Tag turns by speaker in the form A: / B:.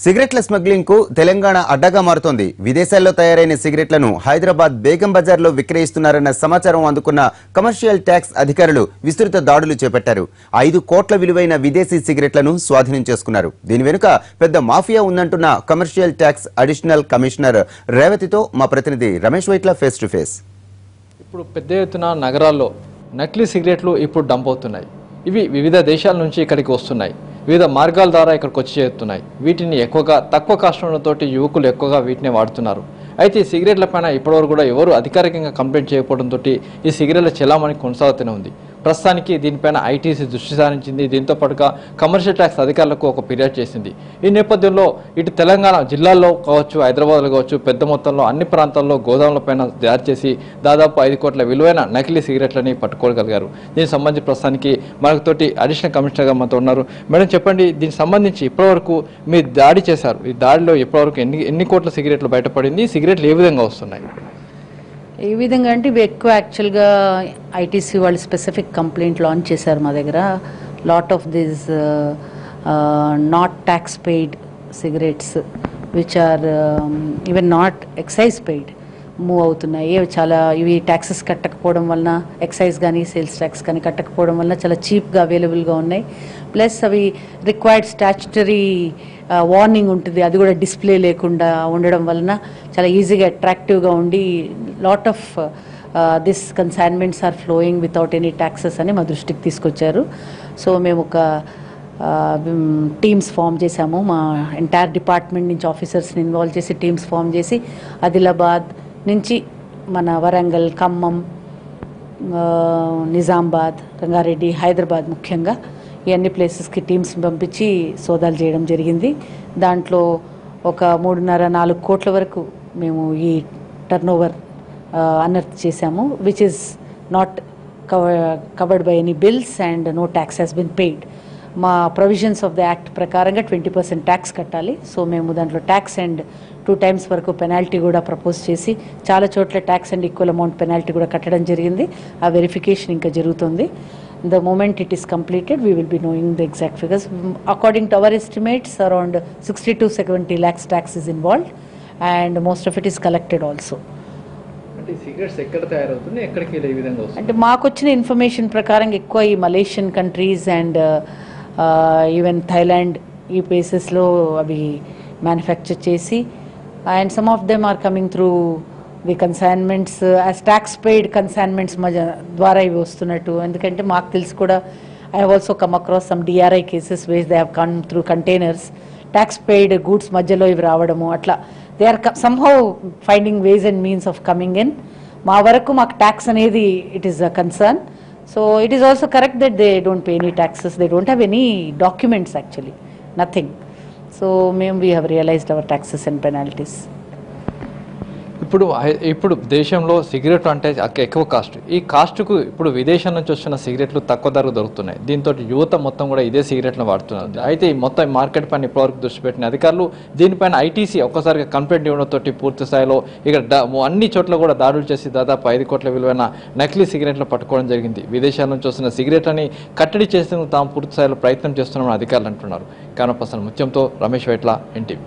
A: సిగరెట్ల smuggling కు తెలంగాణ అడ్డగా మారుతోంది. విదేశాల్లో తయారైన సిగరెట్లను హైదరాబాద్ బేగం బజార్లో విక్రయిస్తున్నారన్న సమాచారం అందుకున్న కమర్షియల్ ట్యాక్స్ అధికారులు విస్తృత దాడులు చేపట్టారు. 5 కోట్ల విలువైన విదేశీ సిగరెట్లను స్వాధీనం చేసుకున్నారు. దీని వెనుక పెద్ద మాఫియా ఉందంటున్న కమర్షియల్ ట్యాక్స్ అడిషనల్ కమిషనర్ రేవతితో మా ప్రతినిధి Ramesh Vytla face to face.
B: ఇప్పుడు పెద్ద ఎత్తున నగరాల్లో నకిలీ సిగరెట్లు ఇప్పుడు డంప్ అవుతున్నాయి. ఇవి వివిధ దేశాల నుంచి ఇక్కడికి వస్తున్నాయి. వివిధ మార్గాల ద్వారా ఇక్కడికి వచ్చి చేరుతున్నాయి. వీటిని తక్కువ కాస్ట్ ఉండటంతో యువకులు ఎక్కువగా వీటిని వాడుతున్నారు. అయితే ఈ సిగరెట్ల పైన ఇప్పటివరకు కూడా ఎవరు అధికారికంగా కంప్లైంట్ చేయకపోవడంతో ఈ సిగరెట్ల చెలామణి కొనసాగుతూనే ఉంది. ప్రస్తుతానికి దీనిపైన ఐటీసీ దృష్టి సారించింది. దీంతో పాటుగా కమర్షియల్ ట్యాక్స్ అధికారులకు ఒక ఫిర్యాదు చేసింది. ఈ నేపథ్యంలో ఇటు తెలంగాణ జిల్లాల్లో కావచ్చు, హైదరాబాద్లో కావచ్చు, పెద్ద మొత్తంలో అన్ని ప్రాంతాల్లో గోదాములపైన తయారు చేసి దాదాపు 5 కోట్ల విలువైన నకిలీ సిగరెట్లని పట్టుకోగలిగారు. దీనికి సంబంధించి ప్రస్తుతానికి మనతోటి అడిషనల్ కమిషనర్గా మనతో ఉన్నారు. మేడం చెప్పండి, దీనికి సంబంధించి ఇప్పటివరకు మీరు దాడి చేశారు. ఈ దాడిలో ఇప్పటివరకు ఎన్ని కోట్ల సిగరెట్లు బయటపడింది? సిగరెట్లు ఏ విధంగా వస్తున్నాయి?
C: ఏ విధంగా అంటే ఇవి ఎక్కువ యాక్చువల్గా ఐటీసీ వాళ్ళు స్పెసిఫిక్ కంప్లైంట్ లాంచ్ చేశారు మా దగ్గర. Lot of this not tax paid cigarettes which are even not excise paid move అవుతున్నాయి. చాలా ఇవి ట్యాక్సెస్ కట్టకపోవడం వలన, ఎక్సైజ్ కానీ సేల్స్ ట్యాక్స్ కానీ కట్టకపోవడం వలన చాలా చీప్గా అవైలబుల్గా ఉన్నాయి. ప్లస్ అవి రిక్వైర్డ్ స్టాచ్యుటరీ వార్నింగ్ ఉంటుంది, అది కూడా డిస్ప్లే లేకుండా ఉండడం వలన చాలా ఈజీగా అట్రాక్టివ్గా ఉండి lot of this consignments are flowing without any taxes అని మా దృష్టికి తీసుకొచ్చారు. సో మేము ఒక టీమ్స్ ఫామ్ చేశాము. మా ఎంటైర్ డిపార్ట్మెంట్ నుంచి ఆఫీసర్స్ని ఇన్వాల్వ్ చేసి టీమ్స్ ఫామ్ చేసి ఆదిలాబాద్ నుంచి మన వరంగల్, ఖమ్మం, నిజామాబాద్, రంగారెడ్డి, హైదరాబాద్ ముఖ్యంగా ఈ అన్ని ప్లేసెస్కి టీమ్స్ పంపించి సోదాలు చేయడం జరిగింది. దాంట్లో ఒక 3.5-4 కోట్ల వరకు మేము ఈ టర్నోవర్ అనర్త్ చేశాము, which is not covered by any bills and no tax has been paid. మా ప్రొవిజన్స్ ఆఫ్ ద యాక్ట్ ప్రకారంగా 20% ట్యాక్స్ కట్టాలి. సో మేము దాంట్లో ట్యాక్స్ అండ్ 2 times వరకు పెనాల్టీ కూడా ప్రపోజ్ చేసి చాలా చోట్ల tax and equal amount penalty కూడా కట్టడం జరిగింది. ఆ వెరిఫికేషన్ ఇంకా జరుగుతుంది. The moment it is completed, we will be knowing the exact figures. According to our estimates, around 60 to 70 lakhs tax is involved, and most of it is collected also.
B: అంటే cigarettes ఎక్కడ తయారవుతుంది, ఎక్కడికి ఏ విధంగా వస్తుంది?
C: అంటే మాకు వచ్చిన ఇన్ఫర్మేషన్ ప్రకారం ఎక్కువ ఈ Malaysian countries and even Thailand ఈ ప్లేసెస్లో అవి మ్యానుఫ్యాక్చర్ చేసి, and some of them are coming through the consignments as tax paid consignments ద్వారా ఇవి వస్తున్నట్టు. ఎందుకంటే మాకు తెలిసి కూడా I have also come across some DRI cases ways they have come through containers, tax paid goods మధ్యలో ఇవి రావడము, అట్లా they are somehow finding ways and means of coming in. మా వరకు మాకు ట్యాక్స్ అనేది it is a concern. So it is also correct that they don't pay any taxes, they don't have any documents actually, nothing. So మేము we have realized our taxes and penalties.
B: ఇప్పుడు దేశంలో cigarette అంటే ఎక్కువ cost. ఈ కాస్ట్కు ఇప్పుడు విదేశం నుంచి వస్తున్న సిగరెట్లు తక్కువ ధరకు దొరుకుతున్నాయి. దీంతో యువత మొత్తం కూడా ఇదే సిగరెట్లను వాడుతున్నారు. అయితే ఈ మొత్తం మార్కెట్ పైన ఇప్పటివరకు దృష్టి పెట్టిన అధికారులు దీనిపైన ఐటీసీ ఒక్కసారిగా కంప్లైంట్ ఇవ్వడంతో పూర్తి స్థాయిలో ఇక్కడ అన్ని చోట్ల కూడా దాడులు చేసి దాదాపు 5 కోట్ల విలువైన నకిలీ సిగరెట్లు పట్టుకోవడం జరిగింది. విదేశాల నుంచి వస్తున్న సిగరెట్లని కట్టడి చేసేందుకు తాము పూర్తి స్థాయిలో ప్రయత్నం చేస్తున్నామని అధికారులు అంటున్నారు. కెమెరా పర్సన్ ముత్యంతో రమేష్ వైట్ల, ఎన్టీవీ.